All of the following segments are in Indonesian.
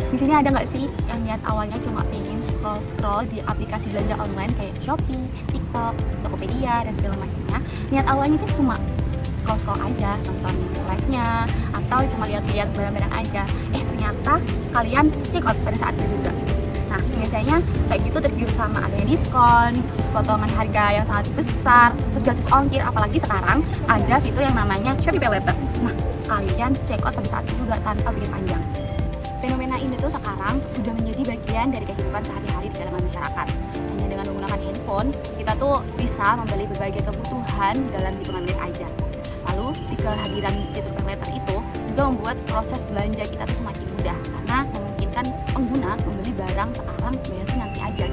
Di sini ada nggak sih yang niat awalnya cuma pengen scroll-scroll di aplikasi belanja online kayak Shopee, TikTok, Tokopedia, dan segala macamnya. Niat awalnya itu cuma scroll-scroll aja, nonton live-nya, atau cuma lihat-lihat barang-barang aja. Ternyata kalian check out pada saat itu juga. Nah, biasanya kayak gitu tergiur sama adanya diskon, terus potongan harga yang sangat besar, terus gratis ongkir. Apalagi sekarang ada fitur yang namanya Shopee Pay Later. Nah, kalian check out pada saat itu juga tanpa pikir panjang. Fenomena ini tuh sekarang udah menjadi bagian dari kehidupan sehari-hari di kalangan masyarakat. Hanya dengan menggunakan handphone, kita tuh bisa membeli berbagai kebutuhan dalam hitungan menit aja. Lalu, di kehadiran fitur Pay Later itu juga membuat proses belanja kita tuh semakin mudah karena memungkinkan pengguna membeli barang sekarang, bayarnya nanti aja.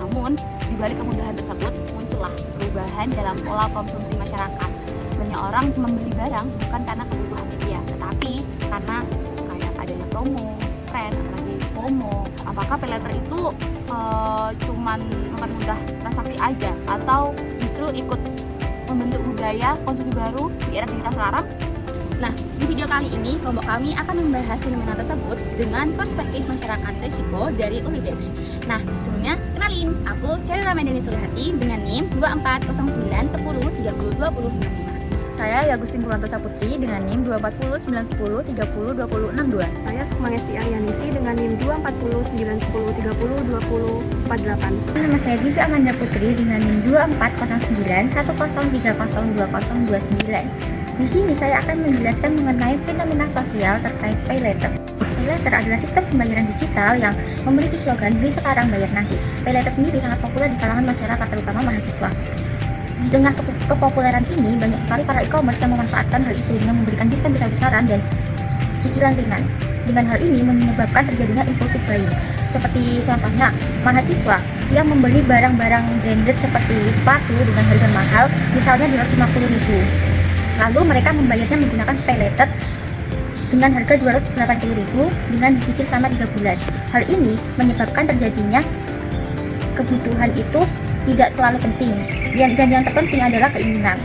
Namun, di balik kemudahan tersebut muncullah perubahan dalam pola konsumsi masyarakat. Banyak orang membeli barang bukan karena kebutuhannya dia, tetapi karena kayak adanya promo, tren, apalagi FOMO. Apakah Pay Later itu cuman mempermudah transaksi aja atau justru ikut membentuk budaya konsumsi baru di era digital sekarang? Nah, di video kali ini kelompok kami akan membahas fenomena tersebut dengan perspektif masyarakat risiko dari Unidex. Nah, sebelumnya kenalin, aku Cherry Ramadhani Sulihati dengan NIM 240910302065. Saya Yagustin Puranto Saputri dengan NIM 2409110302062. Saya Sukmangesti Aryanisi dengan NIM 24090302048. Nama saya Diva Amanda Putri dengan NIM 240910302029. Di sini saya akan menjelaskan mengenai fenomena sosial terkait Pay Later. Pay Later adalah sistem pembayaran digital yang memiliki slogan beli sekarang bayar nanti. Pay Later sendiri sangat populer di kalangan masyarakat, terutama mahasiswa. Di tengah kepopuleran ini, banyak sekali para e-commerce yang memanfaatkan hal itu dengan memberikan diskon besar-besaran dan cicilan ringan. Dengan hal ini menyebabkan terjadinya impulsif buying. Seperti contohnya, mahasiswa yang membeli barang-barang branded seperti sepatu dengan harga mahal, misalnya 250.000. Lalu mereka membayarnya menggunakan Pay Later dengan harga 280.000 dengan dicicil selama 3 bulan. Hal ini menyebabkan terjadinya kebutuhan itu tidak terlalu penting, dan yang terpenting adalah keinginan.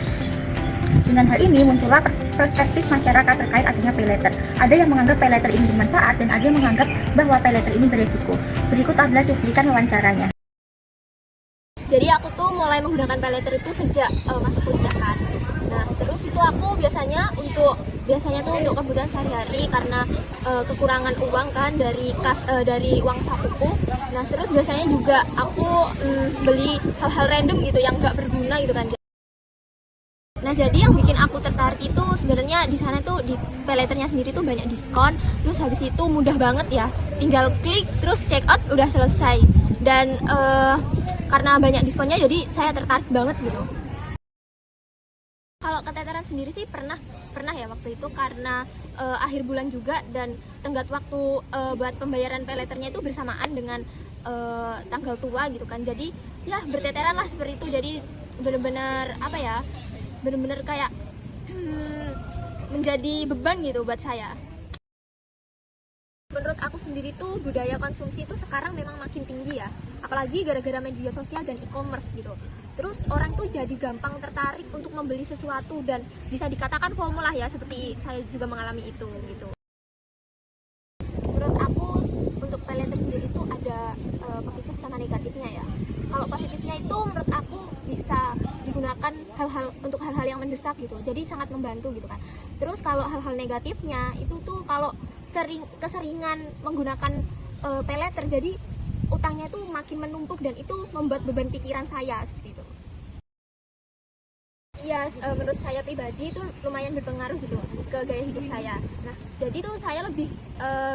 Dengan hal ini muncullah perspektif masyarakat terkait adanya Pay Later. Ada yang menganggap Pay Later ini bermanfaat dan ada yang menganggap bahwa Pay Later ini beresiko. Berikut adalah cuplikan wawancaranya. Jadi aku tuh mulai menggunakan Pay Later itu sejak masuk kuliah kan. Nah, terus itu aku biasanya tuh untuk kebutuhan sehari-hari karena kekurangan uang kan dari uang sakuku. Nah, terus biasanya juga aku beli hal-hal random gitu yang nggak berguna gitu kan. Nah, jadi yang bikin aku tertarik itu sebenarnya di sana tuh di Pay Later-nya sendiri tuh banyak diskon. Terus habis itu mudah banget ya, tinggal klik terus check out udah selesai. Dan karena banyak diskonnya jadi saya tertarik banget gitu. Kalau keteteran sendiri sih pernah ya waktu itu karena akhir bulan juga dan tenggat waktu buat pembayaran Pay Later-nya itu bersamaan dengan tanggal tua gitu kan. Jadi ya berteteran lah seperti itu. Jadi benar-benar benar-benar kayak menjadi beban gitu buat saya. Menurut aku sendiri tuh budaya konsumsi itu sekarang memang makin tinggi ya, apalagi gara-gara media sosial dan e-commerce gitu. Terus orang tuh jadi gampang tertarik untuk membeli sesuatu dan bisa dikatakan FOMO lah ya, seperti saya juga mengalami itu gitu. Menurut aku untuk Pay Later sendiri tuh ada positif sama negatifnya ya. Kalau positifnya itu menurut aku bisa digunakan untuk hal-hal yang mendesak gitu, jadi sangat membantu gitu kan. Terus kalau hal-hal negatifnya itu tuh kalau keseringan menggunakan Pay Later, jadi utangnya itu makin menumpuk dan itu membuat beban pikiran saya seperti itu. Ya, menurut saya pribadi itu lumayan berpengaruh gitu ke gaya hidup saya. Nah, jadi tuh saya lebih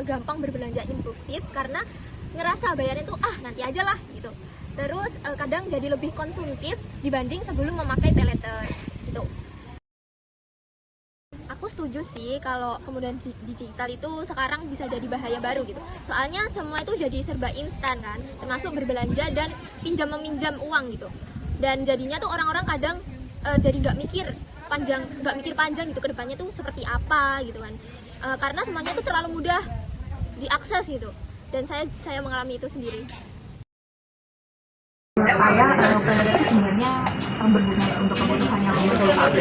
gampang berbelanja impulsif karena ngerasa bayarnya tuh nanti aja lah gitu. Terus kadang jadi lebih konsumtif dibanding sebelum memakai Pay Later gitu. Aku setuju sih kalau kemudahan digital itu sekarang bisa jadi bahaya baru gitu. Soalnya semua itu jadi serba instan kan, termasuk berbelanja dan pinjam meminjam uang gitu. Dan jadinya tuh orang-orang kadang jadi nggak mikir panjang gitu ke depannya tuh seperti apa gitu kan. Karena semuanya tuh terlalu mudah diakses gitu. Dan saya mengalami itu sendiri. saya paylater itu sebenarnya sangat berguna ya untuk kebutuhan yang mendesak,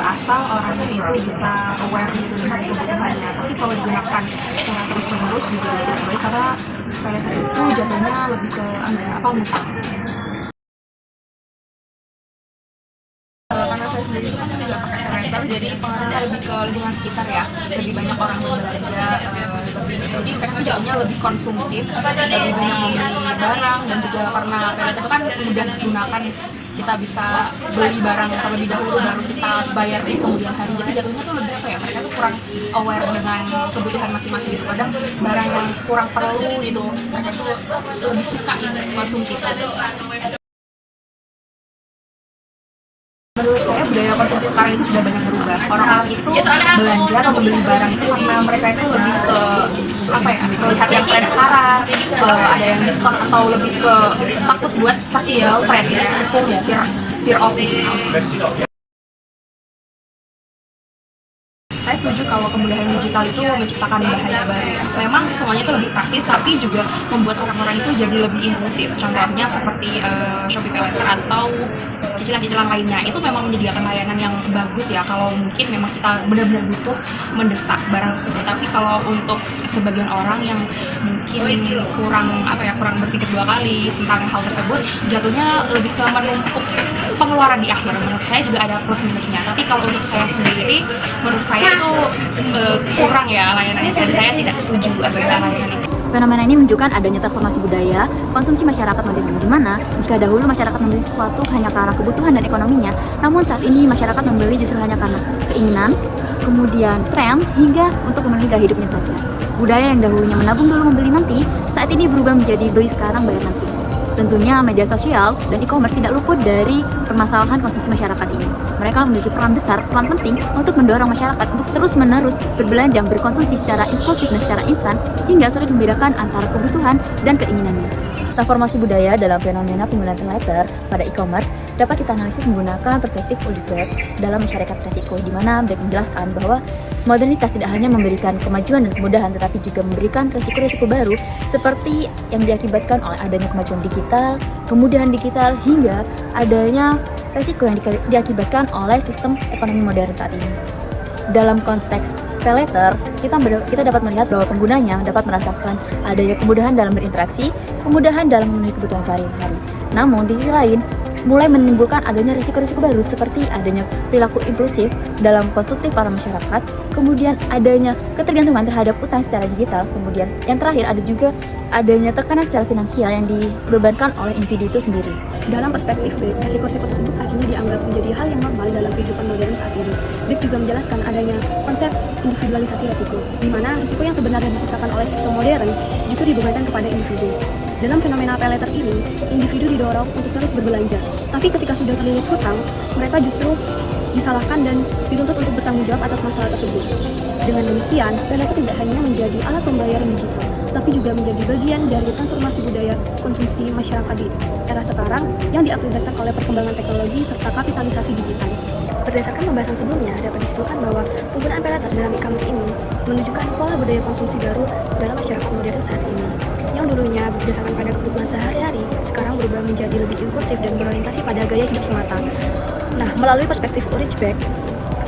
asal orangnya itu bisa aware gitu dengan kebutuhannya. Tapi kalau digunakan secara terus menerus juga tidak baik, karena paylater itu jatuhnya lebih ke ngutang. Karena saya sendiri kan juga pakai paylater, jadi pengaruhnya lebih ke lingkungan sekitar ya, lebih banyak orang yang belanja, jadi mereka jauhnya lebih konsumtif, lebih banyak membeli barang, dan juga karena paylater itu kan mudah digunakan, kita bisa beli barang terlebih dahulu baru kita bayar di kemudian hari. Jadi jatuhnya tuh lebih mereka tuh kurang aware dengan kebutuhan masing-masing gitu. Kadang barang yang kurang perlu gitu mereka tuh lebih suka konsumtif. Menurut saya budaya konsumsi sekarang itu sudah banyak berubah. Orang-orang itu belanja atau membeli barang itu karena mereka itu lebih ke melihat yang tren sekarang, ada yang diskon, atau lebih ke takut buat tertinggal tren ya, FOMO, fear of missing out. Saya setuju kalau kemudahan digital itu menciptakan bahaya baru ya. Memang semuanya itu lebih praktis, tapi juga membuat orang-orang itu jadi lebih impulsif. Contohnya seperti Shopee PayLater atau cicilan-cicilan lainnya. Itu memang menyediakan layanan yang bagus ya kalau mungkin memang kita benar-benar butuh mendesak barang tersebut. Tapi kalau untuk sebagian orang yang mungkin kurang berpikir dua kali tentang hal tersebut, jatuhnya lebih ke menumpuk pengeluaran di akhir. Menurut saya juga ada plus minusnya. Tapi kalau untuk saya sendiri, menurut saya itu kurang ya layanannya. Saya tidak setuju adanya layanan itu. Fenomena ini menunjukkan adanya transformasi budaya, konsumsi masyarakat modern, di mana jika dahulu masyarakat membeli sesuatu hanya karena kebutuhan dan ekonominya, namun saat ini masyarakat membeli justru hanya karena keinginan, kemudian tren, hingga untuk memenuhi gaya hidupnya saja. Budaya yang dahulunya menabung dulu membeli nanti, saat ini berubah menjadi beli sekarang bayar nanti. Tentunya media sosial dan e-commerce tidak luput dari permasalahan konsumsi masyarakat ini. Mereka memiliki peran penting untuk mendorong masyarakat untuk terus-menerus berbelanja, berkonsumsi secara impulsif dan secara instan, hingga sulit membedakan antara kebutuhan dan keinginannya. Transformasi budaya dalam fenomena penggunaan paylater pada e-commerce dapat kita analisis menggunakan perspektif Ulrich dalam masyarakat resiko, di mana Beck menjelaskan bahwa modernitas tidak hanya memberikan kemajuan dan kemudahan, tetapi juga memberikan resiko-resiko baru seperti yang diakibatkan oleh adanya kemajuan digital, kemudahan digital, hingga adanya resiko yang diakibatkan oleh sistem ekonomi modern saat ini. Dalam konteks paylater, kita dapat melihat bahwa penggunanya dapat merasakan adanya kemudahan dalam berinteraksi, kemudahan dalam memenuhi kebutuhan sehari-hari. Namun di sisi lain, mulai menimbulkan adanya risiko-risiko baru seperti adanya perilaku impulsif dalam konsumtif para masyarakat, kemudian adanya ketergantungan terhadap utang secara digital, kemudian yang terakhir ada juga adanya tekanan secara finansial yang dibebankan oleh individu itu sendiri. Dalam perspektif Beck, risiko-risiko tersebut akhirnya dianggap menjadi hal yang normal dalam kehidupan modern saat ini. Beck juga menjelaskan adanya konsep individualisasi risiko, di mana risiko yang sebenarnya diciptakan oleh sistem modern justru dibebankan kepada individu. Dalam fenomena paylater ini, individu didorong untuk terus berbelanja, tapi ketika sudah terlilit hutang, mereka justru disalahkan dan dituntut untuk bertanggung jawab atas masalah tersebut. Dengan demikian, paylater tidak hanya menjadi alat pembayaran digital, tapi juga menjadi bagian dari transformasi budaya konsumsi masyarakat di era sekarang yang diakibatkan oleh perkembangan teknologi serta kapitalisasi digital. Berdasarkan pembahasan sebelumnya, dapat disimpulkan bahwa penggunaan paylater dalam e-commerce ini menunjukkan pola budaya konsumsi baru dalam masyarakat modern saat ini, yang dulunya berdasarkan pada kebutuhan sehari-hari, sekarang berubah menjadi lebih impulsif dan berorientasi pada gaya hidup semata. Nah, melalui perspektif Ulrich Beck,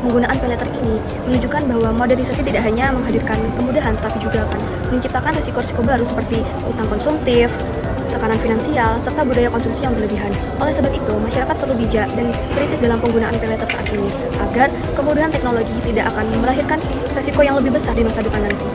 penggunaan paylater ini menunjukkan bahwa modernisasi tidak hanya menghadirkan kemudahan, tapi juga akan menciptakan risiko-risiko baru seperti utang konsumtif, tekanan finansial, serta budaya konsumsi yang berlebihan. Oleh sebab itu, masyarakat perlu bijak dan kritis dalam penggunaan paylater saat ini, agar kemudahan teknologi tidak akan melahirkan risiko yang lebih besar di masa depan nanti.